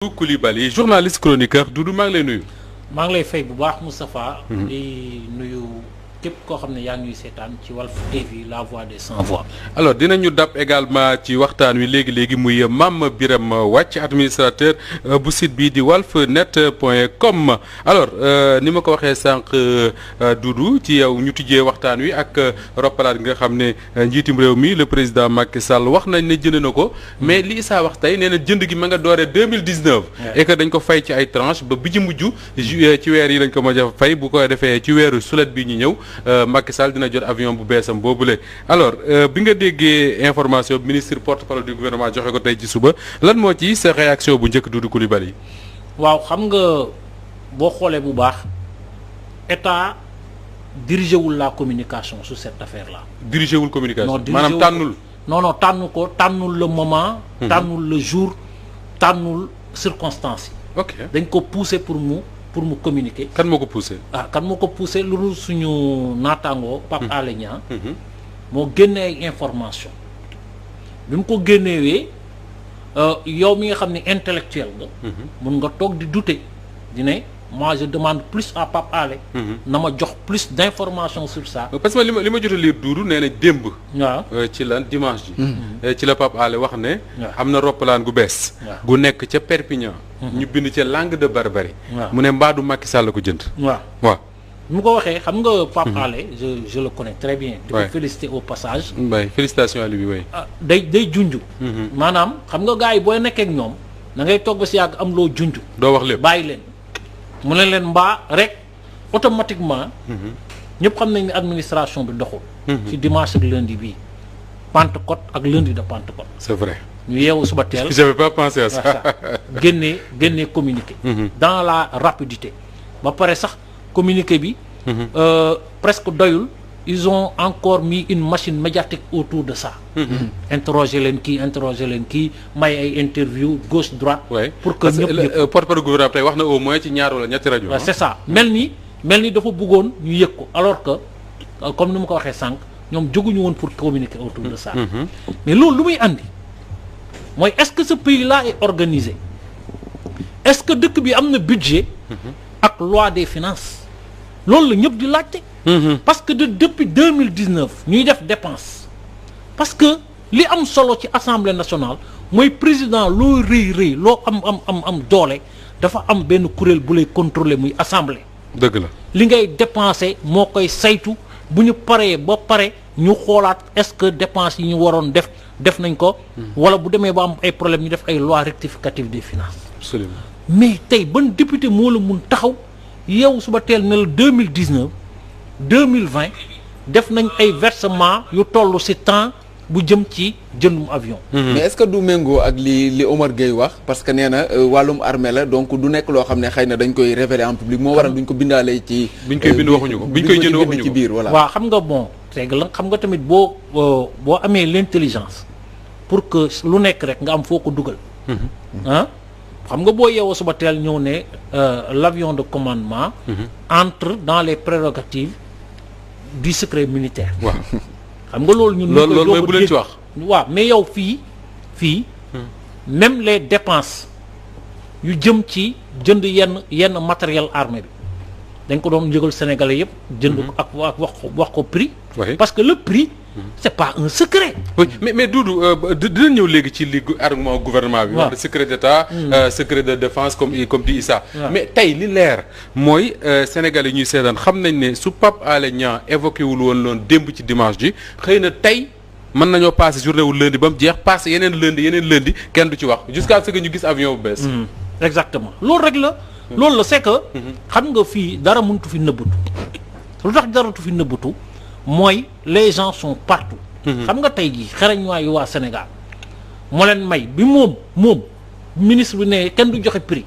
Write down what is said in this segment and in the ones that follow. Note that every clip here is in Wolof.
Doudou Coulibaly journaliste chroniqueur Doudou maa ngi lay nuyu. maa ngi lay fay bu baax Moustapha. di nuyu képp koo xam ne yaa ngi ñuy seetaan ci Walf TV la voix des sans voix. alors dinañu dab également ci waxtaan wi léegi muy Mame Birame Wathie administrateur bu site bii di walfnet.com alors ni ma ko waxee sànq Doudou ci yow ñu tijjee waxtaan wi ak roppalaat gi nga xam ne njiitum réew mi le président Macky Sall wax nañ ne jënd na ko mais li Issa wax tey nee na jënd gi ma nga dooree 2019. et que dañ ko fay ci ay tranches ba bi ci mujj ci weer yi lañ ko mën a fay bu ko defee ci weeru sulet bi ñu ñëw. Macky Sall dina jot avion bu beesam boobule alors bi nga déggee information ministre porte-parole du gouvernement joxe ko tey ci suba lan moo ci sa réaction bu njëkk Doudou Coulibaly. waaw xam nga boo xoolee bu baax état dirigé wul la communication sur cette affaire là. dirigé wul communication. non maanaam tànnul. non tànnul le moment. tànnul le jour tànnul circonstance yi. ok dañ ko pousser pour mu communiquer. kan moo ko poussé. kan moo ko poussé lu dul suñu naataangoo Pape Alé Niang moo génne ay information bi mu ko génnewee yow mi nga xam ne intellectuel nga mun nga toog di douter di ne moi je demande plus à Pape Alé na ma jox plus d'informations sur ça. parce que li ma jot a lire Doudou nee na démb. waaw ci lan dimanche ji. ci la Pape Alé wax ne. am na roppalaan gu bees. gu nekk ca Perpignan. ñu bind ca Langue de Barbarie. mu ne mbaadu Macky Sall la ko jënd. waaw. mu ko waxee xam nga Pape Alé je le connais très bien. di ko féliciter au passage. félicitations à lui oui. day junj. maanaam xam nga gars yi booy nekkee ak ñoom da ngay toog ba si yàgg am loo junj. doo wax lépp bàyyi leen. mu ne leen mbaa rek automatiquement ñëpp xam nañ ne administration bi doxul ci dimanche ak lundi bii Pentecôte ak lundi de Pentecôte. c'est vrai ñu yeewu suba teel. j'avais pas pensé à ça. génnee communiqué dans la rapidité ba pare sax communiqué bi presque doyul ils ont encore mis une machine médiatique autour de ça. interroger leen kii may ay interview gauche droite. pour que ñëpp porte-parole gouvernement tey wax na au moins ci ñaar wala ñetti rajo. c'est ça mel ni dafa bëggoon ñu yëg ko alors que comme ni ma ko waxee sànq ñoom jóguñu woon pour communiquer autour de ça. mais loolu lu muy andi mooy est-ce que ce pays-là est organisé est-ce que dëkk bi am na budget. ak loi des finances loolu la ñëpp di laajte. parce que depuis 2019 ñuy def dépense parce que li am solo ci assemblée nationale mooy président loo rëy loo am doole dafa am benn kuréel bu lay contrôler muy assemblée. dëgg la li ngay dépenser moo koy saytu bu ñu paree ba pare ñu xoolaat est-ce que dépense yi ñu waroon def nañ ko. wala bu demee ba am ay problème ñu def ay loi rectificative des finances. absolument mais tey ban député moo la mun taxaw yow suba teel ne la 2019 2020 def nañ ay versement yu toll ci temps bu jëm ci jëndum avion. mais est-ce que du méngoo ak li Omar Gueye wax parce que nee na wàllum armée la donc du nekk loo xam ne xëy na dañ koy révéler en public moo waral duñ ko bindaalee ci. biñ koy bind waxuñu ko biñ koy jënd waxuñu ko ci biir voilà. waaw xam nga bon c'est la xam nga tamit boo amee l'intelligence pour que lu nekk rek nga am foo ko dugal. xam nga boo yeewoo suba teel ñëw ne l'avion de commandement. entre dans les prérogatives du secret militaire. waaw xam nga loolu ñun. loolu mooy bu leen ci wax. waaw mais yow fii même les dépenses yu jëm ci jënd yenn matériel armé bi dañ ko doon yëgal sénégalais yëpp. jënd ko ak wax ko prix. parce que le prix. c'est pas un secret. oui mais Doudou dina ñëw léegi ci li argument gouvernement bi. wax secret d'état. secret de défense comme dit Issa. mais tey li leer mooy Sénégalais ñuy seetaan xam nañ ne su Pape Alé Niang évoqué wul woon loon démb ci dimanche ji xëy na tey mën nañoo passé journée wu lundi ba mu jeex passé yeneen lundi kenn du ci wax jusqu'à ce que ñu gis avion bu bees. exactement loolu rek la. loolu la c'est que. xam nga fii dara mëntu fi nëbbatu. lu tax daratu fi nëbbatu. mooy les gens sont partout. xam nga tey jii xarañ waayu waa Sénégal moo leen may bi moom ministre bi ne kenn du joxe prix.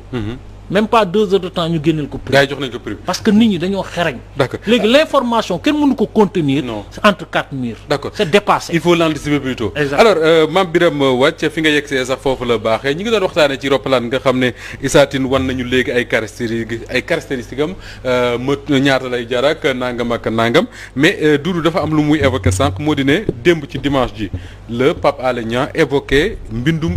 même pas 2 heures de temps ñu génneel ko prix. gars yi jox nañ ko prix. parce que nit ñi dañoo xarañ. d'accord léegi l'information kenn mënu ko contenir. non c'est entre 4 murs. d'accord c'est dépassé. il faut l'anticiper plutôt. exactement alors Mame Birame Wathie fi nga yegsee sax foofu la baaxee ñi ngi doon waxtaanee ci roppalaan nga xam ne Issa Tine wan nañu léegi ay caractéristiques am ñaata lay jar ak nangam mais Doudou dafa am lu muy évoqué sànq moo di ne démb ci dimanche ji le Pape Alé Niang évoqué mbindum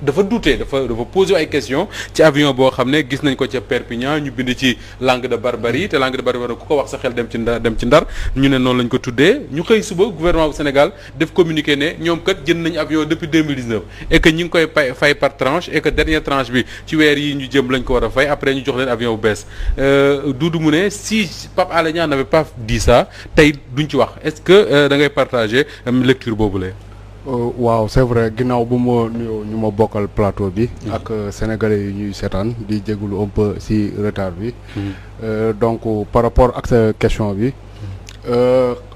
dafa douter dafa poser ay questions ci avion boo xam ne gis nañ ko ca Perpignan ñu bind ci langue de barbarie te langue de barbarie ku ko wax sa xel dem ci ndar ñu ne noonu lañ ko tuddee ñu xëy suba gouvernement bu Sénégal def communiqué ne ñoom kat jënd nañ avion depuis 2019 et que ñi ngi koy fay par tranche et que dernière tranche bi ci weer yi ñu jëm lañ ko war a fay après ñu jox leen avion bu bees Doudou mu ne si Pape Alé Niang n'avait pas dit ça tey duñ ci wax est-ce que da ngay partager lecture boobu la. waaw c'est vrai ginnaaw bu ma nuyoo ñu ma bokkal plateau bi. ak sénégalais yi ñuy seetaan di jégalu un peu ci retard bi. donc par rapport ak sa question bi.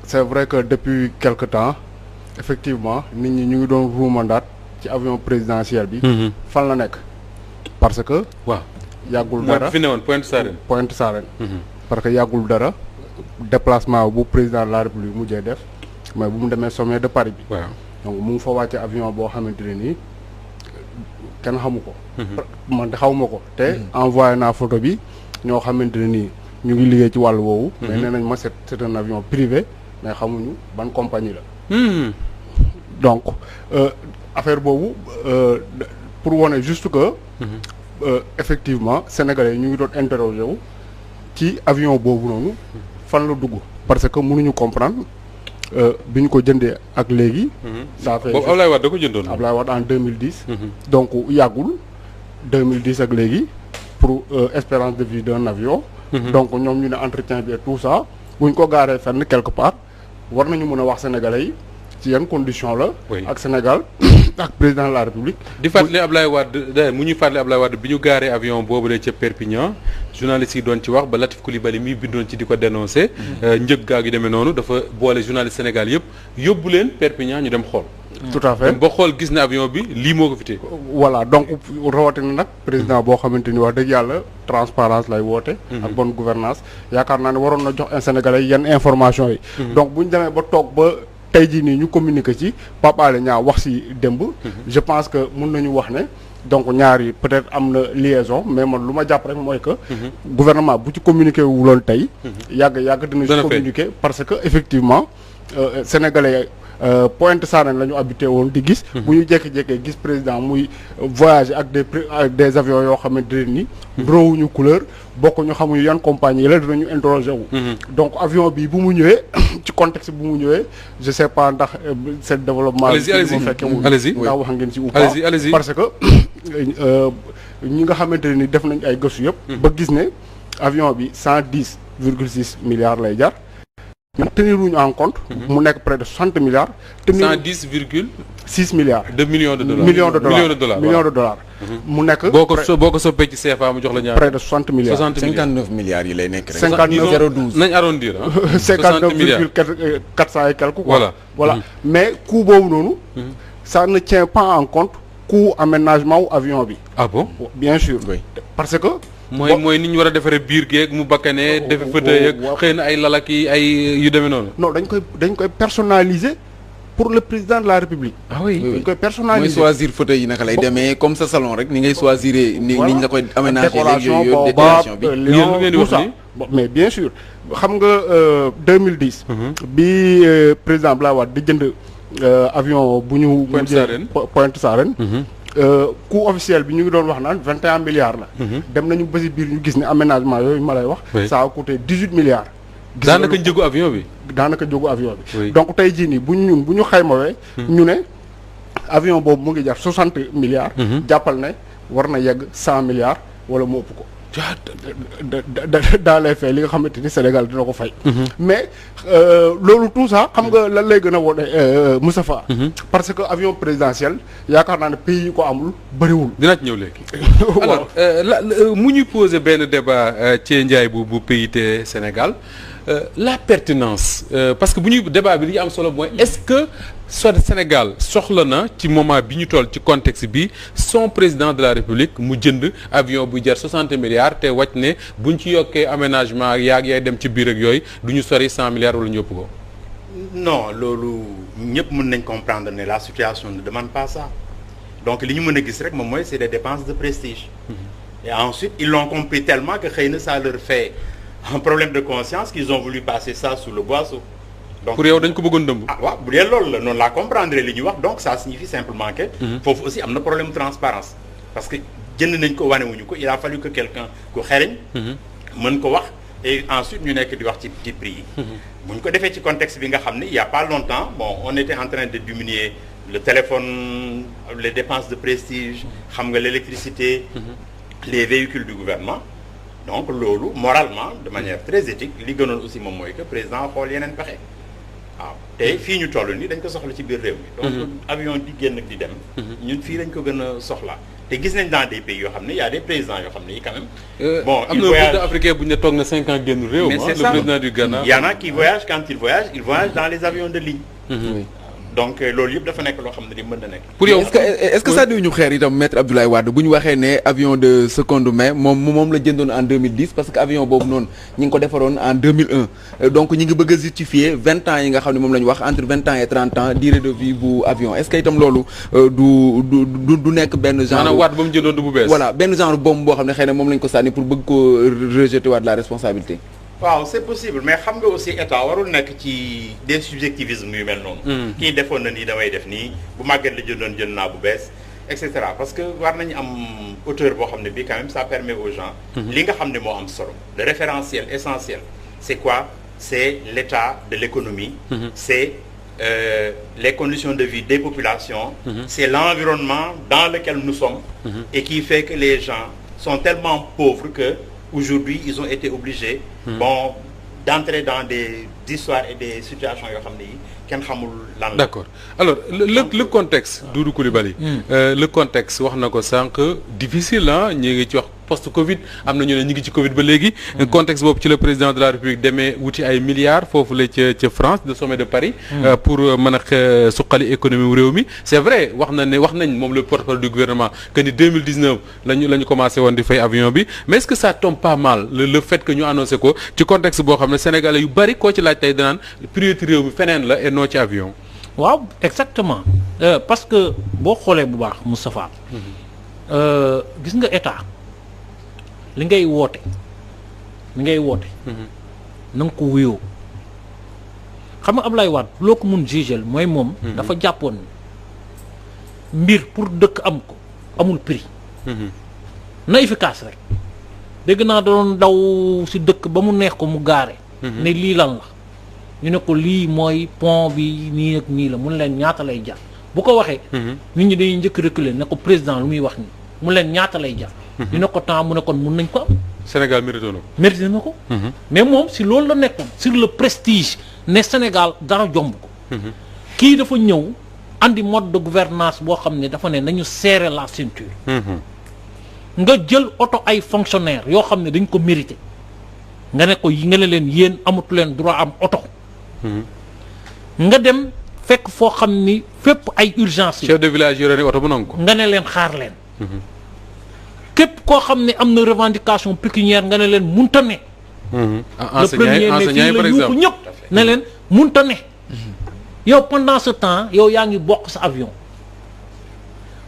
c'est vrai que depuis quelque temps effectivement nit ñi ñu ngi doon ruumandaat ci avion présidentiel bi. fan la nekk parce que. waaw yàggul dara mooy fi ne woon Pointe Sarène. parce que yàggul dara déplacement bu président de la République mujjee def mais bu mu demee sommet de Paris bi. waaw. donc mu ngi fa wàcce avion boo xamante ne nii kenn xamu ko. man de xawma ko te envoyé naa photo bi ñoo xamante ne nii ñu ngi liggéey ci wàllu woowu. mais nee nañ ma c'est un avion privé mais xamuñu ban compagnie la. donc affaire boobu pour wone juste que. effectivement sénégalais yi ñu ngi doon interroger wu ci avion boobu noonu fan la dugg parce que mënuñu comprendre. bi ñu ko jëndee ak léegi. ça fait boobu Ablaye Wade da ko jëndoon. Ablaye Wade en 2010. donc yàggul 2010 ak léegi pour espérance de vie d'un avion. donc ñoom ñu ne entretien bi et tout ça bu ñu ko gaaree fenn quelque part war nañu mën a wax sénégalais yi ci yan condition la. ak Sénégal ak président de la République. di fàttali Ablaye Wade mu ñuy fàttali Ablaye Wade bi ñu gaaree avion boobu la ca Perpignan. journaliste yi doon ci wax ba Latif Coulibaly mi bindoon ci di ko dénoncer. njëg gaa gi demee noonu dafa boole journaliste Sénégal yëpp yóbbu leen Perpignan ñu dem xool. tout à fait ba xool gis na avion bi lii moo ko fi téye. voilà donc rawatina nag président boo xamante ni wax dëgg yàlla transparence lay woote. ak bonne gouvernance yaakaar naa ne waroon na jox Sénégalais yenn information yi. donc bu ñu demee ba toog ba tey jii nii ñu communiquer ci Pape Alé Niang wax ci démb. je pense que mun nañu wax ne. donc ñaar yi peut-être am na liaison mais man lu ma jàpp rek mooy que. gouvernement bu ci communiqué wuloon tey. yàgg dina ci communiqué parce que effectivement sénégalais Pointe Sarène la ñu habité woon di gis. bu ñu jékki-jékkee gis président muy voyager ak des avions yoo xamante ne ni. ndroowuñu couleur bokkuñu xamuñu yan compagnie la dinañu interroger wu. donc avion bi bu mu ñëwee ci contexte bu mu ñëwee je sais pas ndax seen développement. allez-y ma fekkee wul allez-y ndax wax ngeen ci ou pas allez-y parce que ñi nga xamante ne ni def nañ ay gëstu yëpp. ba gis ne avion bi 110,6 milliards lay jar. teniruñu en compte. mu nekk près de 60 milliards. 110,6 milliards. de millions de dollars millions de dollars. mu nekk boo ko soppee ci CFA mu jox la ñaar. près de 60 milliards. 59 milliards yi lay nekk rek. 59 nañ arrondir ah. 59,400 et quelques quoi. voilà mais coût boobu noonu. ça ne tient pas en compte coût aménagement wu avion bi. ah bon bien sûr. parce que. mooy ni ñu war a defaree biir geeg mu bakkanee defe fauteuil ak xëy na ay lalak yi ay yu demee noonu. non dañ koy personnaliser pour le président de la République. ah oui dañ koy personnaliser. mooy choisir fauteuil yi naka lay demee comme sa salon rek ni ngay choisir ni ñu la koy aménager décoration décoration bi. ngeen di wax ni mais bien sûr xam nga 2010. bi président Abdoulaye Wade di jënd avion bu ñu. Pointe Sarène. coût officiel bi ñu ngi doon wax naan 21 milliards la. dem nañu ba si biir ñu gis ne aménagement yooyu ma lay wax. ça a coûté 18 milliards. daanaka njëgu avion bi. donc tey jii nii bu ñu xaymawee. ñu ne avion boobu mu ngi jar 60 milliards. jàppal ne war na yegg 100 milliards wala mu ëpp ko. dans les faits li nga xamante ni Sénégal dina ko fay. mais loolu tout ça xam nga lan lay gën a wone Moustapha. parce que avion présidentiel yaakaar naa ne pays yi ko amul bëriwul. dinaa ci ñëw léegi. alors mu ñu poser benn débat ci Ndiaye bu PIT Sénégal la pertinence parce que bu ñuy débat bi li ñu am solo mooy est-ce que Sénégal soxla na ci moment bi ñu toll ci contexte bi son président de la République mu jënd avion bu jar 60 milliards te wàcc ne buñ ci yokkee aménagement yaay dem ci biir ak yooyu du ñu sori 100 milliards wala ñu ëpp ko. non loolu ñëpp mën nañ comprendre ne la situation ne demande pas ça donc li ñu mën a gis rek moom mooy c'est des dépenses de prestige. Et ensuite ils l'ont compris tellement que xëy na ça leur fait un problème de conscience qu'ils ont voulu passer ça sous le boisseau. donc pour yow dañ ko bëggoon dëmb. ah waaw bu dee loolu la noonu laa comprendre li ñuy wax donc ça signifie simplement que. foofu aussi am na problème transparence parce que jënd nañ ko wanewuñu ko il a fallu que quelqu'un ku xereñ. mën ko wax et ensuite ñu nekk di wax ci prix yi. bu ñu ko defee ci contexte bi nga xam ne il y a pas longtemps bon on était en train de diminuer le téléphone les dépenses de prestige xam nga l'électricité les véhicules du gouvernement donc loolu moralement de manière très éthique li gënoon aussi moom mooy que président xool yeneen pexe waaw te fii ñu toll nii dañ ko soxla ci biir réew mi donc avion di génn ak di dem ñun fii lañ ko gën a soxla te gis nañ dans des pays yoo xam ne y a des présidents yoo xam ne yi quand même bon am na président africain bu ñu ne toog na 5 ans génn réew mais c'est le ça. président du Ghana. Il y en a qui voyagent quand ils voyagent dans les avions de ligne oui. donc loolu yëpp dafa nekk loo xam ne di mën na nekk pour yow est-ce que sànni ñu xeer itam maître Abdoulaye Wade bu ñu waxee ne avion de seconde main moom la jëndoon en 2010 parce que avion boobu noonu ñi ngi ko defaroon en 2001 donc ñi ngi bëgg a justifier 20 ans yi nga xam ne moom la ñu wax entre 20 ans et 30 ans durée de vie bu avion est-ce que itam loolu du nekk benn genre maanaam Wade ba mu jëndoon du bu bees. voilà benn genre bombe boo xam ne xëy na moom lañ ko sànni pour bëgg ko rejeter waat la responsabilité. waaw c'est possible mais xam nga aussi état warul nekk ci des subjectivismes yu mel noonu kii defoon na nii damay def nii bu màgget la jënd naa bu bees et cetera parce que war nañu am hauteur boo xam ne bii quand même ça permet aux gens li nga xam ne moo am solo le référentiel essentiel c'est quoi c'est l'état de l'économie c'est les conditions de vie des populations c'est l'environnement dans lequel nous sommes et qui fait que les gens sont tellement pauvres que aujourd'hui ils ont été obligés bon d'entrer dans des histoires et des situations yoo xam ne yi kenn xamul lan la. D'accord alors le contexte Doudou Coulibaly le contexte wax na ko sànq difficile ah ñi ngi ci wax post Covid am na ñu ne ñi ngi ci Covid ba léegi contexte boobu ci le président de la République demee wuti ay milliards foofu la ca France le sommet de Paris pour mën a suqali économie wu réew mi c'est vrai wax nañ moom le porte-parole du gouvernement que ni 2019 la ñu commencé woon di fay avion bi mais est-ce que ça tombe pas mal le fait que ñu annoncé ko ci contexte boo xam ne sénégalais yu bari koo ci laaj tey danaan priorité réew mi feneen la et non ci avion. waaw exactement parce que boo xoolee bu baax Moustapha gis nga état li ngay woote na nga ko wuyoo xam nga Ablaye Wade loo ko mun jugel mooy moom dafa jàppoon mbir pour dëkk am ko amul prix na efficace rek dégg naa doon daw ci dëkk ba mu neex ko mu gaare ne lii lan la ñu ne ko lii mooy pont bi nii ak nii la mun leen ñaata lay jar bu ko waxee nit ñi dañuy njëkk reculer ne ko président lu muy wax nii mun leen ñaata lay jar ñu ne ko temps mu ne kon mun nañ ko am Sénégal mérité na ko mais moom si loolu la nekkoon sur le prestige ne Sénégal dara jomb ko kii dafa ñëw andi mode de gouvernance boo xam ne dafa ne nañu serrer la ceinture nga jël oto ay fonctionnaires yoo xam ne dañ ko mérité nga ne ko nga ne leen yéen amatu leen droit am oto nga dem fekk foo xam ni fépp ay urgence chef de village yore ne oto bu nangu ko nga ne leen xaar leen képp koo xam ne am na revendication pécuniaire nga ne leen munta ne le premier ne fii la yuuxu ñëpp ne leen munta ne yow pendant ce temps yow yaa ngi bokk sa avion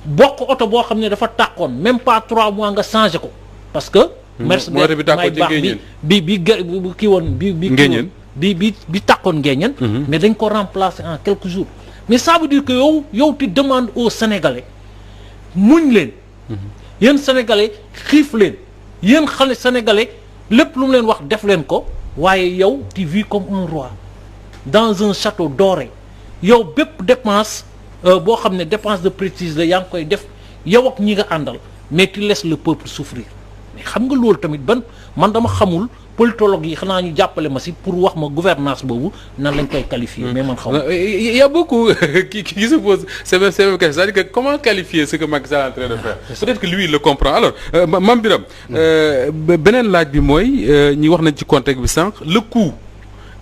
bokk oto boo xam ne dafa tàkkoon même pas 3 mois nga changé ko parce que merci may baax bi kii woon bi tàkkoon Nguéniène mais dañ ko remplacer en quelques jours mais ça veut dire que yow tu demandes aux Sénégalais muñ leen yéen Sénégalais xiif leen yéen xale Sénégalais lépp lu mu leen wax def leen ko waaye yow tu vis comme un roi dans un château doré yow bépp dépense boo xam ne dépense de prestige la yaa ngi koy def yow ak ñi nga àndal mais tu laisses le peuple souffrir mais xam nga loolu tamit man dama xamul politologue yi xanaa ñu jàppale ma si pour wax ma gouvernance boobu nan lañ koy qualifier mais man xamul. Il y a beaucoup qui se posent ces mêmes questions c'est-à-dire que comment qualifier ce que Macky Sall est en train de faire peut-être que lui il le comprend alors Mame Birame beneen laaj bi mooy ñi wax nañ ci contexte bi sànq le coût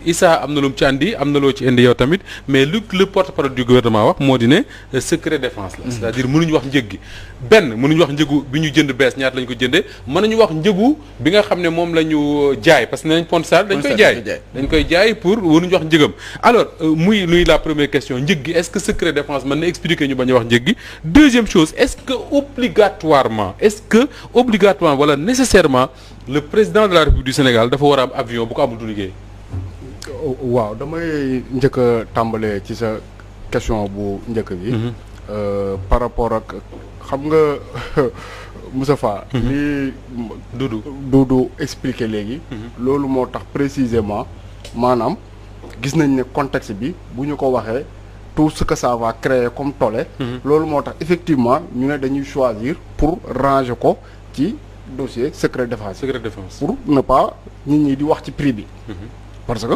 Issa am na lu mu ci andi am na loo ci indi yow tamit mais le porte-parole du gouvernement wax moo di ne secret défense la c'est-à-dire mënuñu wax njëg gi mënuñu wax njëgu bi ñu jënd bees ñaata lañ ko jëndee mënuñu wax njëgu bi nga xam ne moom la ñu jaay parce que nañ pont sal dañ koy jaay pour mënuñu wax njëgam alors muy la première question njëg gi est-ce que secret défense mën na expliquer ñu bañ a wax njëg gi deuxième chose est-ce que obligatoirement wala nécessairement le président de la République du Sénégal dafa war a am avion bu ko amul du liggéey waaw damay njëkk a tàmbalee ci sa question bu njëkk bi. par rapport ak xam nga Moustapha li Doudou expliqué léegi. loolu moo tax précisément maanaam gis nañ ne contexte bi bu ñu ko waxee tout ce que ça va créer comme tollé. loolu moo tax effectivement ñu ne dañuy choisir pour ranger ko ci dossier secret défense. pour ne pas nit ñi di wax ci prix bi. parce que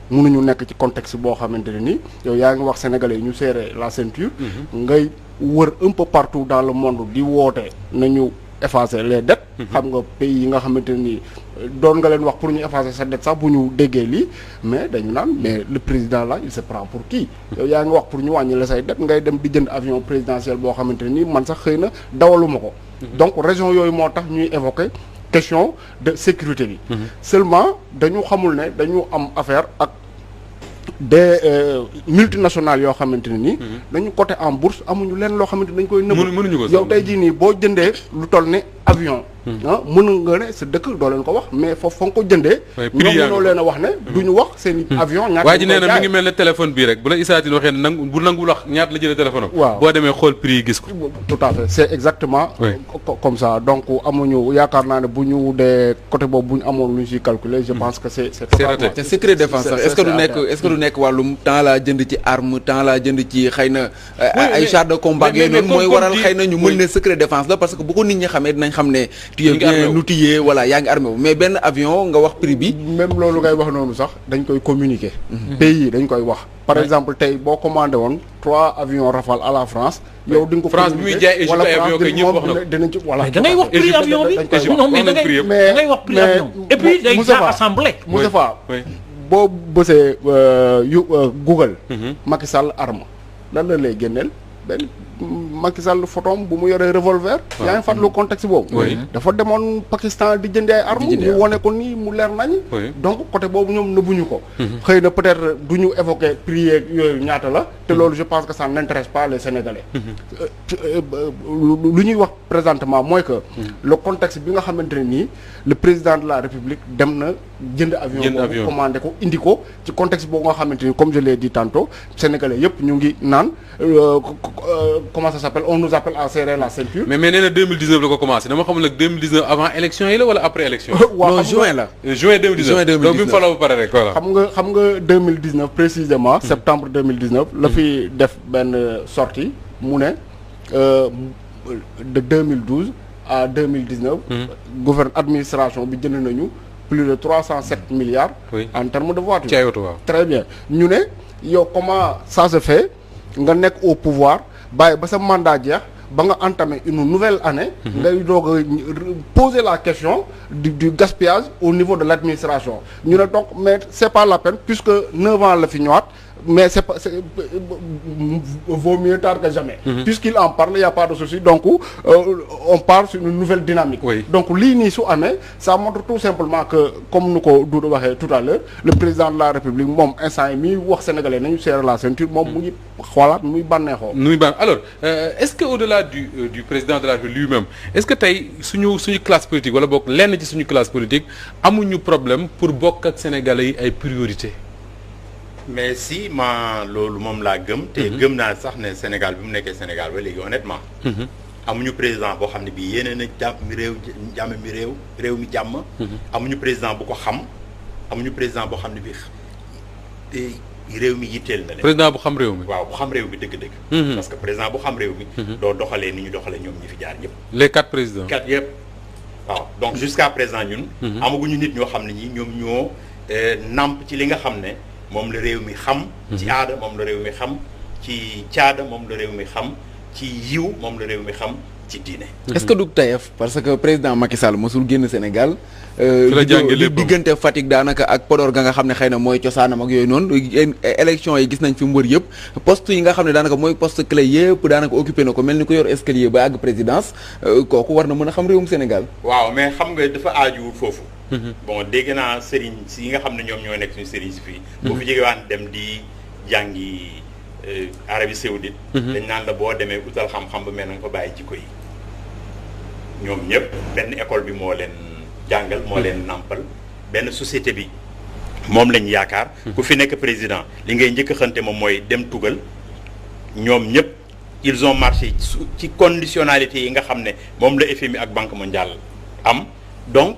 mënuñu nekk ci contexte boo xamante ne ni yow yaa ngi wax sénégalais yi ñu serrer la ceinture. ngay wër un peu partout dans le monde di woote nañu effacer les dettes. xam nga pays yi nga xamante ne ni doon nga leen wax pour ñu effacer sa dette sax bu ñu déggee lii mais dañu naan mais le président là il se prend pour qui. yow yaa ngi wax pour ñu wàññi la say dette ngay dem di jënd avion présidentiel boo xamante ne ni man sax xëy na dawaluma ko. donc raison yooyu moo tax ñuy évoquer question de sécurité bi. Seulement dañu xamul ne dañu am affaire ak des multinationales yoo xamante ne nii. dañu coté en bourse amuñu leen loo xamante ni dañ koy nëbb. mënuñu ko yow tey jii nii boo jëndee lu toll ne avion. mën nga ne sa dëkk doo leen ko wax mais foofu fa nga ko jëndee. ñoom mënoo leen a wax ne duñu wax seen avion. ñaata waa ji nee na mi ngi mel ne téléphone bii rek bu la Isaatin waxee ne bu nangul wax ñaata la jëlee téléphone am. waaw boo demee xool prix yi gis ko. tout à fait c'est exactement. comme ça donc amuñu yaakaar naa ne bu ñu dee côté boobu bu ñu amoon lu ñu siy calculer je pense que c'est totalement. te secret défense sax est-ce que du nekk wàllum temps laa jënd ci arme temps laa jënd ci xëy na ay chars de combat yooyu noonu mooy waral xëy na ñu mën ne secret défense la parce que bu ko nit ñi xamee dinañ xam ne tu es bien outillé voilà yaa ngi armé wu mais benn avion nga wax prix bi. même loolu ngay wax noonu sax dañ koy communiquer. pays yi dañ koy wax. par exemple tey boo commandé woon 3 avions Rafale à la France. yow di nga ko France bi muy jaay Égypte ay avion kay ñëpp wax na ko dinañ ci voilà. da ngay wax prix avion bi non mais da ngay wax prix avion. et puis day jaar assemblée. Moustapha boo bësee Google. Macky Sall arme lan la lay génneel benn Macky Sall photom bu mu yoree revolver. yaa ngi fàttali contexte boobu. dafa demoon Pakistan di jëndee ay armes. mu wone ko nii mu leer nañ. donc côté boobu ñoom nëbbuñu ko. xëy na peut-être du ñu évoquer prix yeeg yooyu ñaata la. te loolu je pense que ça n'intéresse pas les Sénégalais. lu ñuy wax présentement mooy que. le contexte bi nga xamante ne nii le président de la République dem na jënd avion boobu commandé ko indi ko ci contexte boobu nga xamante ni comme je l'ai dit tantôt Sénégalais yëpp ñu ngi naan. Comment ça s'appelle on nous appelle à serrer la ceinture. mais nee na 2019 la ko commencé dama xamul nag 2019 avant élection yi la wala après élection. non juin la. juin 2019 donc bi mu faloo ba pare rek voilà. xam nga 2019 précisément. septembre 2019 la fi def benn sortie mu ne de 2012 à 2019. administration bi jënd nañu plus de 307 milliards. en termes de voitures. ci ay oto waaw. très bien ñu ne yow comment ça se fait nga nekk au pouvoir. bàyyi ba sa mandat jeex ba nga entamer une nouvelle année. ngay doog a poser la question du gaspillage au niveau de l'administration ñu ne donc mais c'est pas la peine puisque 9 ans la fi ñëwaat mais c'est vaut mieux tard que jamais. Puisqu'il en parle, il n'y a pas de souci. Donc, on part sur une nouvelle dynamique. Oui. Donc, l'INI sous amee, ça montre tout simplement que, comme nous l'avons dit tout à l'heure, le président de la République, mon instant mi wax sénégalais nañu serrer la ceinture, moom mu ngi xoolaat muy bànneexoo. Alors, est-ce que au-delà du président de la République lui-même, est-ce que tey suñu classe politique wala bokk lenn ci suñu classe politique amuñu problème pour bokk ak sénégalais yi ay priorité? mais si ma loolu moom laa gëm. te gëm naa sax ne Sénégal bi mu nekkee Sénégal ba léegi honnêtement. amuñu président boo xam ne bii yéene na jàmm mi réew mi jàmm. amuñu président bu ko xam amuñu président boo xam ne bii réew mi yitteel na leen. président bu xam réew mi. waaw bu xam réew mi dëgg-dëgg. parce que président bu xam réew mi. doo doxalee ni ñu doxalee ñoom ñi fi jaar ñëpp. les 4 présidents. 4 yëpp waaw donc jusqu'à présent ñun. amaguñu nit ñoo xam ne ñi ñoom ñoo namp ci li nga xam ne. moom la réew mi xam. ci aada moom la réew mi xam. ci caada moom la réew mi xam. ci yiw moom la réew mi xam ci diine. est-ce que du tayef parce que président Macky Sall mosul génn Sénégal. li diggante Fatick daanaka ak Podor ga nga xam ne xëy na mooy cosaanam ak yooyu noonu élection yi gis nañ fi mbër yëpp poste yi nga xam ne daanaka mooy poste clé yëpp daanaka occupé na ko mel ni ko yor escalier ba àgg présidence kooku war na mën a xam réewum Sénégal. waaw mais xam nga dafa aajuwul foofu. bon dégg naa sëriñ si yi nga xam ne ñoom ñoo nekk suñu sëriñ si fii. boo fi jógee waan dem di jàngi Arabie Saoudite. dañ naan la boo demee utal xam-xam ba mel na nga ko bàyyi jikko yi. ñoom ñëpp benn école bi moo leen jàngal moo leen nàmpal benn société bi moom lañ yaakaar. ku fi nekk président li ngay njëkk a xante moom mooy dem tugal ñoom ñëpp ils ont marché ci conditionnalité yi nga xam ne moom la FMI ak Banque mondiale am donc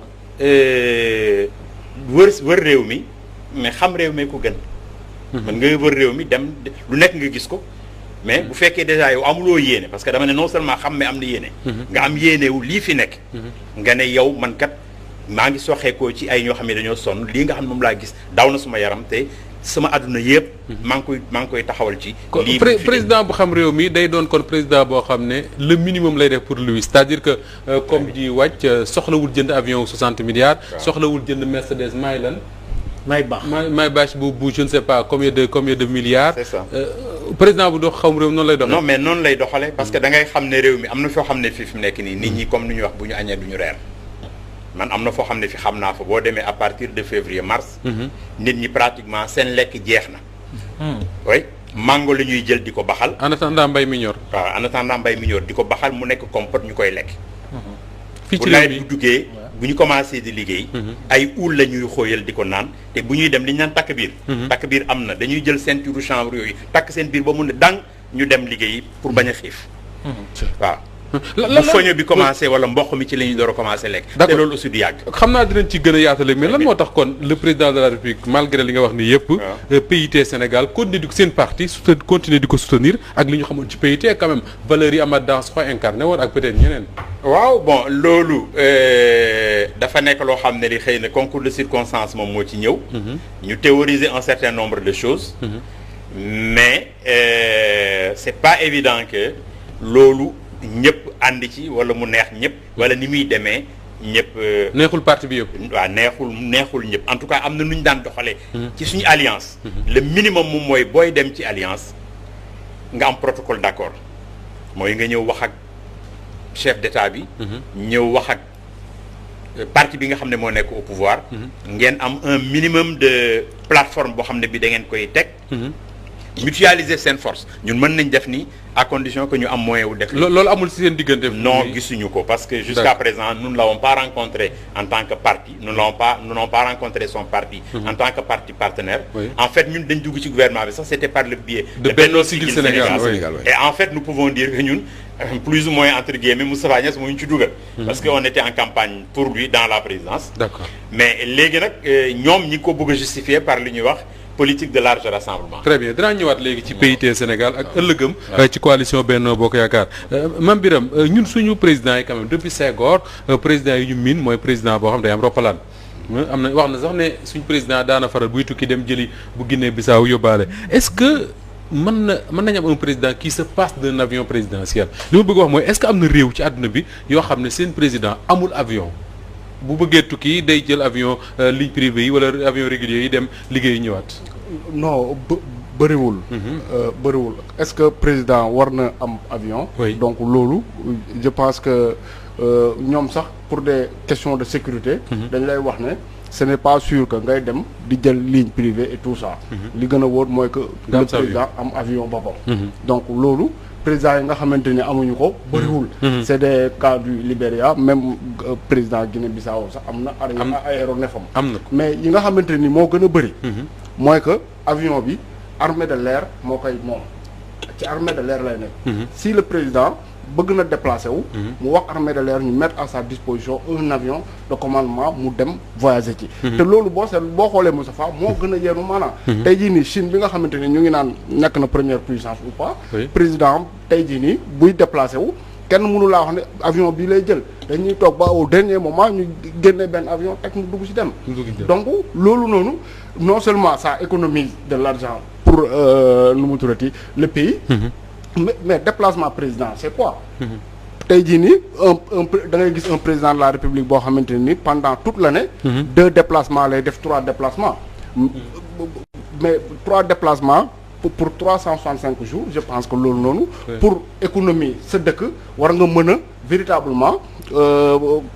wër réew mi mais xam réew mi ko gën. mën nga wër réew mi dem lu nekk nga gis ko. mais bu fekkee déjà yow amuloo yéene parce que dama ne non seulement xam ne am na yéene. nga am yéenewu lii fi nekk. nga ne yow man kat maa ngi soxeekoo ci ay ñoo xam ne dañoo sonn lii nga xam ne moom laa gis daw na suma yaram te sama àdduna yëpp. maa ngi koy taxawal ci. lii président bu xam réew mi day doon kon président boo xam ne le minimum lay def pour lui c'est-à-dire que comme di wàcc soxlawul jënd avion 60 milliards. soxlawul jënd Mercedes Maybach bu je ne sais pas combien de milliards. c'est ça. président bu dox xam réew noonu lay doxale. non mais noonu lay doxale parce que da ngay xam ne réew mi am na foo xam ne fii fi mu nekk nii nit ñi comme ni ñuy wax bu ñu añee du ñu reer man am na foo xam ne fi xam naa fa boo demee à partir de février mars. nit ñi pratiquement seen lekk jeex na. oui mango la ñuy jël di ko baxal. en attendant mbay mi ñor. waaw en attendant mbay mi ñor di ko baxal mu nekk compote ñu koy lekk. fii ci bu nawet bu duggee bu ñu commencé di liggéey. ay uul la ñuy xóoyal di ko naan te bu ñuy dem li ñu naan takk biir. takk biir am na dañuy jël ceinture chanvre yooyu takk seen biir ba mu ne dang ñu dem liggéey pour bañ a xiif. waaw. bu foño bi commencé wala mboq mi ci la ñuy door a commencé lekk. te loolu aussi du yàgg. xam naa dinañ ci gën a yaatale mais lan moo tax kon le président de la République malgré li nga wax ni yëpp. PIT Sénégal continuer di ko seen parti continuer di ko soutenir ak li ñu xamoon ci PIT quand même valeurs yi Amath Dansokho incarné woon ak peut-être ñeneen. waaw bon loolu dafa nekk loo xam ne li xëy na concours de circonstances moom moo ci ñëw. ñu théoriser un certain nombre de choses. mais c'est pas évident que loolu. ñëpp ànd ci wala mu neex ñëpp wala ni muy demee ñëpp. neexul parti bi yëpp. waaw neexul ñëpp en tout cas am na nu ñu daan doxalee. ci suñu alliance. le minimum moom mooy booy dem ci alliance nga am protocole d'accord mooy nga ñëw wax ak chef d'état bi. ñëw wax ak parti bi nga xam ne moo nekk au pouvoir. ngeen am un minimum de plateforme boo xam ne bi da ngeen koy teg. mutualiser seen force ñun mën nañ def ni à condition que ñu am moyen wu def. loolu amul ci seen diggante. non gisuñu ko parce que jusqu'à présent nous ne l'avons pas rencontré en tant que parti nous n'avons pas rencontré son parti. en tant que parti partenaire. en fait ñun dañ dugg ci gouvernement bi sax c'était par le biais. de Benno Siggil Sénégal et en fait nous pouvons dire que ñun plus ou moins entre guillemets Moustapha Niasse moo ñu ci dugal. parce que on était en campagne pour lui dans la présidence. d'accord mais léegi nag ñoom ñi ko bëgg a justifier par li ñuy wax. politique de large rassemblement. très bien dinaa ñëwaat léegi ci PIT Sénégal ak ëllëgëm. ci coalition Benno Bokk Yaakaar Mame Birame ñun suñu président yi quand même depuis Senghor président yi ñu miin mooy président boo xam day am roppalaan. am na wax na sax ne suñu président daana faral buy tukki dem jëli bu Guinée Bissau yóbbaale est-ce que mën nañu am un président qui se passe d'un avion présidentiel li ma bëgg wax mooy est-ce que am na réew ci àdduna bi yoo xam ne seen président amul avion. bu bëggee tukki day jël avion ligne privée yi wala avion régulier yi dem liggéey ñëwaat. non bëriwul. bëriwul est-ce que président war na am avion. oui donc loolu je pense que ñoom sax pour des questions de sécurité. dañ lay wax ne ce n'est pas sûr que ngay dem di jël ligne privée et tout ça. li gën a wóor mooy que. le président am avion boppam. donc loolu. président yi nga xamante ni amuñu ko bëriwul. c'est des cas du Libéria même président Guinée-Bissau sax am na. aéronef am na ko mais yi nga xamante ni moo gën a bëri. mooy que avion bi armée de l'air moo koy moom ci armée de l'air lay nekk. si le président bëgg na déplacer wu. mu wax armée de l'air ñu mettre à sa disposition un avion de commandement mu dem voyager ci. te loolu boo xoolee Moustapha moo gën a yeenu maanaam. tey jii nii Chine bi nga xamante ni ñu ngi naan nekk na première puissance ou pas. président tey jii nii buy déplacer wu kenn mënu laa wax ne avion bii lay jël dañuy toog ba au dernier moment ñu génne benn avion teg mu dugg ci dem. donc loolu noonu non seulement ça économise de l'argent pour nu mu tuddati le pays. mais déplacement président c'est quoi. tey jii nii da ngay gis un président de la République boo xamante ni pendant toute l'année. 2 déplacements lay def 3 déplacements. mais 3 déplacements pour 365 jours je pense que loolu noonu. pour économie sa dëkk war nga mën a véritablement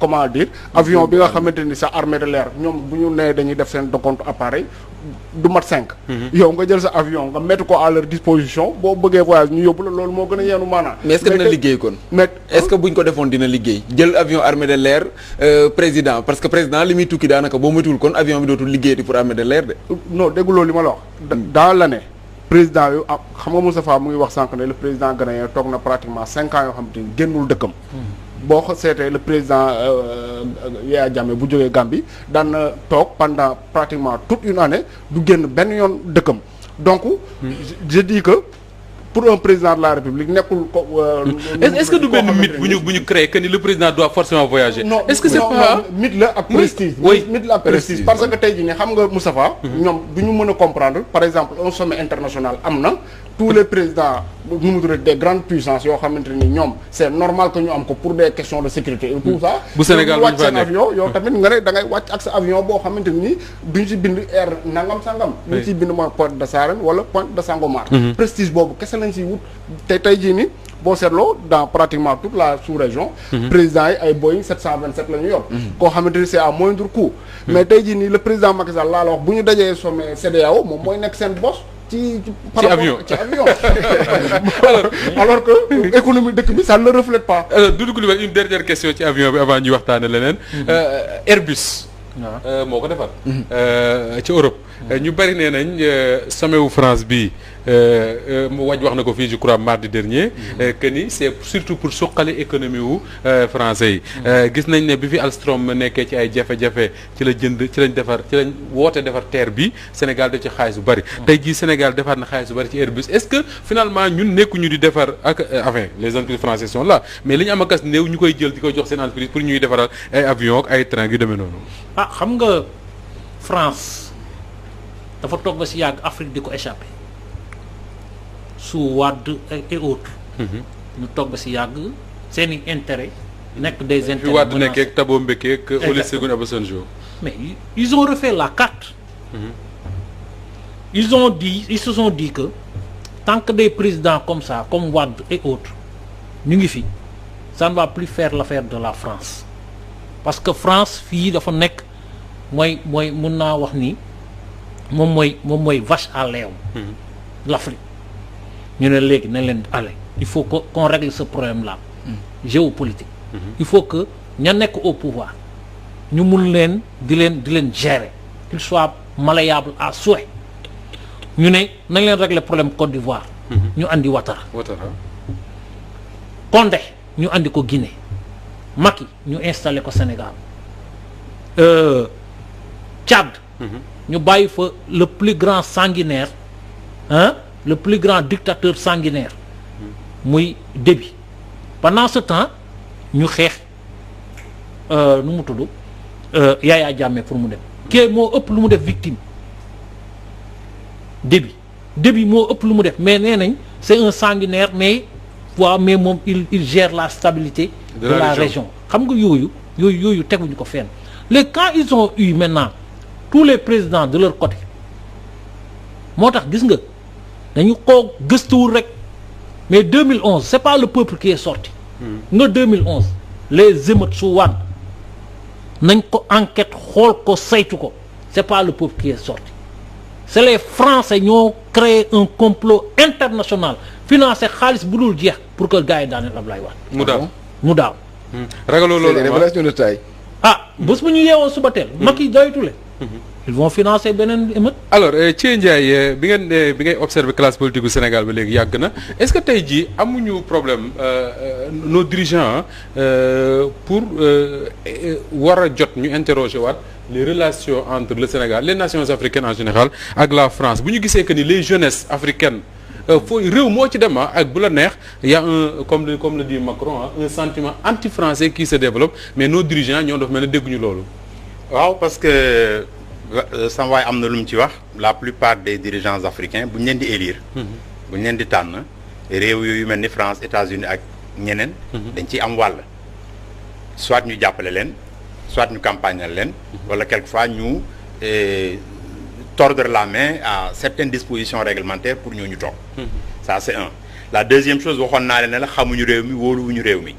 comment dire avion bi nga xamante ni sa armée de l'air ñoom bu ñu nee dañuy def seen décompte appareil du mat 5. yow nga jël sa avion nga mettre ko à leur disposition boo bëggee voyage ñu yóbbu la loolu moo gën a yeenu maanaam. mais est-ce que dina liggéey kon. mais est-ce que buñ ko defoon dina liggéey jël avion armée de l'air président parce que président li muy tukki daanaka boo matul kon avion bi dootul liggéeyati pour armée de l'air de. non dégguloo li ma la wax. dans l'année président yu am xam nga Moustapha mu ngi wax sànq ne le président ghanéen toog na pratiquement 5 ans yoo xam te ni génnul dëkkam. boo ko seetee le président Yaya Jammeh bu jógee Gambie daan na toog pendant pratiquement toute une année du génn benn yoon dëkkam donc je dis que pour un président de la République nekkul ko. est-ce que du benn mythe bu ñu créé que ni le président doit forcément voyager. non est-ce que c'est pas mythe la ak prestige. oui mythe la ak prestige parce que tey jii nii xam nga Moustapha. ñoom du ñu mën a comprendre par exemple un sommet international am na. tous les présidents nu mu tudd des grandes puissances yoo xamante ni ñoom c'est normal que ñu am ko pour des questions de sécurité et tout ça. bu Sénégal wàcc seen avion yow tamit nga ne da ngay wàcc ak sa avion boo xamante ni duñ ci bind air nangam sangam. li ñu ciy bind mooy Pointe de Sarène wala Pointe de Sangomar. prestige boobu kese lañ siy wut te tey jii nii boo seetloo dans pratiquement toute la sous-région. présidents yi ay Boeing 727 la ñu yor. koo xamante ni c'est à moindre coût. mais tey jii nii le président Macky Sall laa la wax bu ñu dajee sommet CEDEAO moom mooy nekk seen boss. ci avion alors que économie dëkk bi ça ne le reflète pas. Doudou Coulibaly une dernière question ci avion bi avant ñuy waxtaane leneen. Airbus. moo ko defar. ci Europe. ñu bari nee nañ sommet wu France bi mu wax na ko fii je crois mardi dernier. que ni c'est surtout pour suqali économie wu français yi. gis nañ ne bi fi Alstom nekkee ci ay jafe-jafe ci lañ woote defar terre bi Sénégal def ci xaalis bu bari. tey jii Sénégal defaat na xaalis bu bari ci Airbus est-ce que finalement ñun nekkuñu di defar ak enfin les entreprises françaises sont là mais li ñu am akas néew ñu koy jël di ko jox seen entreprise pour ñuy defaral ay avions ak ay trains yu demee noonu. ah xam nga France dafa toog ba si yàgg Afrique di ko échappé su Wade et autres. ñu toog ba si yàgg seen i intérêt nekk des intérêts fi Wade nekkee ak Thabo Mbeki ak Olusegun Obasanjo. mais ils ont refait la carte. ils se sont dit que tant que des présidents comme ça comme Wade et autres ñu ngi fi ça ne va plus faire l'affaire de la France parce que France fii dafa nekk mooy mun naa wax ni moom mooy vache à lait l'Afrique ñu ne léegi nañ leen aller il faut que qu'on règle ce problème là géopolitique il faut que ña nekk au pouvoir ñu mun leen di leen gérer qu'il soit malléable à souhait ñu ne nañ leen régler problème Côte d'Ivoire ñu andi Ouattara Condé ñu andi ko Guinée Macky ñu installé ko Sénégal Tchad ñu bàyyi fa le plus grand sanguinaire le plus grand dictateur sanguinaire muy Déby pendant ce temps ñu xeex nu mu tudd Yaya Jammeh pour mu dem kii moo ëpp lu mu def victime Déby moo ëpp lu mu def mais nee nañ c'est un sanguinaire mais mais moom il gère la stabilité de la région xam nga yooyu teguñu ko fenn léegi quand ils ont eu maintenant tous les présidents de leur côté moo tax gis nga dañu ko gëstuwul rek mais 2011 c'est pas le peuple qui est sorti nga 2011 les émeutes su Wade nañ ko enquête xool ko saytu ko c'est pas le peuple qui est sorti c'est les Français ñoo créé un complot international financé xaalis bu dul jeex pour que gars yi daaneel Ablaye Wade mu daaw ragaloo loolu révélation de taille. bés bu ñu yeewoon suba teel Macky doytule ils vont financer beneen émeute. alors Thié Ndiaye bi ngay observer classe politique bu Sénégal ba léegi yàgg na est-ce que tey jii amuñu problème nos dirigeants pour war a jot ñu interroger waat les relations entre le Sénégal les nations africaines en général ak la France bu ñu gisee que ni les jeunesses africaines foo réew moo ci dem ak bu la neex y a un comme le dit Macron un sentiment anti-français qui se développe mais nos dirigeants ñoo daf mel ne dégguñu loolu. waaw parce que sama waay am na lu mu ci wax la plupart des dirigeants africains bu ñu leen di élire. bu ñu leen di tànn réew yu mel ni France États-Unis ak ñeneen. dañ ciy am wàll. soit ñu jàppale leen soit ñu campagnal leen. wala quelquefois ñu tordre la main à certaines dispositions réglementaires pour ñooñu toog. ça c'est un. la deuxième chose waxoon naa leen ne la xamuñu réew mi wóoluwuñu réew mi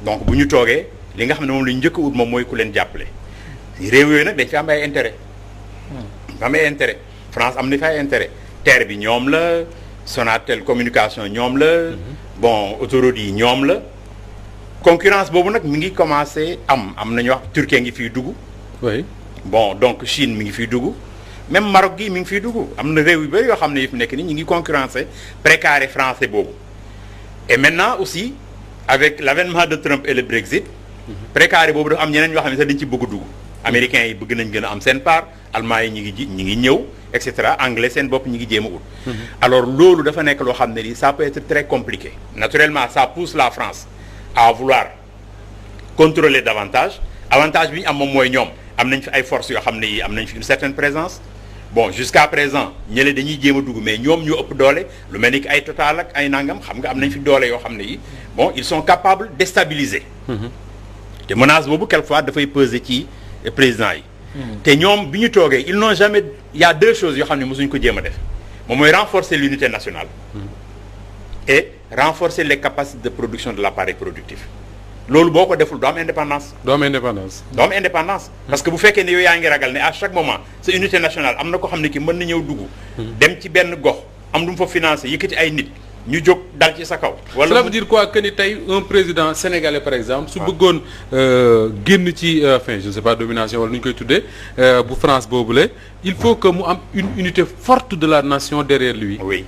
donc bu ñu toogee li nga xam ne moom la ñu njëkk a ut moom mooy ku leen jàppale. réew yooyu nag dañ fi am ay intérêt dafa am ay intérêt France am na fa ay intérêt terre bi ñoom la Sonatel communication ñoom la bon autoroute yi ñoom la concurrence boobu nag mi ngi commencé am nañu wax Turquie ngi fiy dugg oui bon donc Chine mi ngi fiy dugg même Maroc gi mi ngi fiy dugg am na réew yu bëri yoo xam ne yi fi nekk ni ñu ngi concurrencer précaré français boobu et maintenant aussi avec l'avènement de Trump et le Brexit précaré boobu dafa am ñeneen yoo xam ne sax dañ ci bëgg dugg américains yi bëgg nañ gën a am seen part allemands yi ñi ngi ñëw et cetera anglais seen bopp ñi ngi jéem a ut alors loolu dafa nekk loo xam ne ni ça peut être très compliqué naturellement ça pousse la France à vouloir contrôler davantage avantage bi ñu am moom mooy ñoom am nañ fi ay forces yoo xam ne yi am nañ fi une certaine présence bon jusqu'à présent ñële dañuy jéem a dugg mais ñoom ñoo ëpp doole lu mel ni que ay Total ak ay nangam xam nga am nañ fi doole yoo xam ne yi bon ils sont capables de stabiliser te menace boobu quelquefois dafay peser ci président yi te ñoom bi ñu toogee ils n'ont jamais il y a deux choses yoo xam ne mosuñu ko jéem a def moom mooy renforcer l'unité nationale et renforcer les capacités de production de l'appareil productif loolu boo ko deful doo am indépendance. doo am indépendance. doo am indépendance. parce que bu fekkee ne yow yaa ngi ragal ne à chaque moment sa unité nationale am na ko xam ne ki mën na ñëw dugg. dem ci benn gox am du mu fa financer yëkkati ay nit ñu jóg dal ci sa kaw. wala cela veut dire quoi que ni tey un président sénégalais par exemple. su bëggoon génn ci enfin je ne sais pas domination wala nu ñu koy tuddee bu France boobule il faut que mu am une unité forte de la nation derrière lui. oui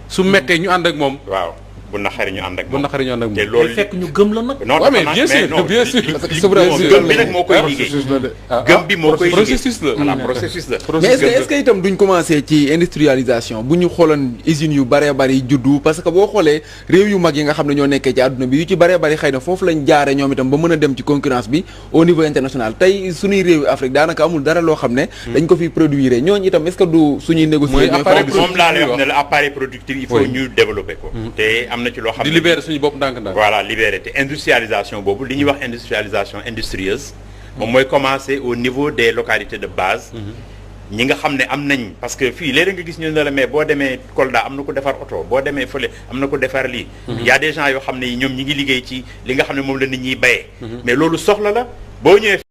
su mettee ñu ànd ak moom. waaw. bu naqari ñu ànd ak moom bu naqari ñu ànd ak moom te loolu fekk ñu gëm la nag. non mais bien sûr bien sûr gëm bi nag moo koy liggéey gëm bi moo koy liggéey processus la voilà processus la mais est-ce que itam duñ commencé ci industrialisation bu ñu xooloon usines yu bëree bëri juddu parce que boo xoolee réew yu mag yi nga xam ne ñoo nekkee ci àdduna bi yu ci bëree bëri xëy na foofu lañ jaare ñoom itam ba mën a dem ci concurrence bi au niveau international tey suñuy réew yu Afrique daanaka amul dara loo xam ne dañ ko fi produire ñooñu itam est-ce que du suñuy négocier moom laa lay wax ne la appareil productif il faut ñu développer ko te am na ci loo xam ne suñu bopp ndànk-ndànk voilà libéré te industrialisation boobu li ñuy wax industrialisation industrieuse moom mooy commencer au niveau des localités de base ñi nga xam ne am nañ parce que fii léeg-léeg nga gis ñu ne la mais boo demee Kolda am na ko defar oto boo demee fële am na ko defar lii y a des gens yoo xam ne ñoom ñi ngi liggéey ci li nga xam ne moom la nit ñiy bayee mais loolu soxla la boo ñëwee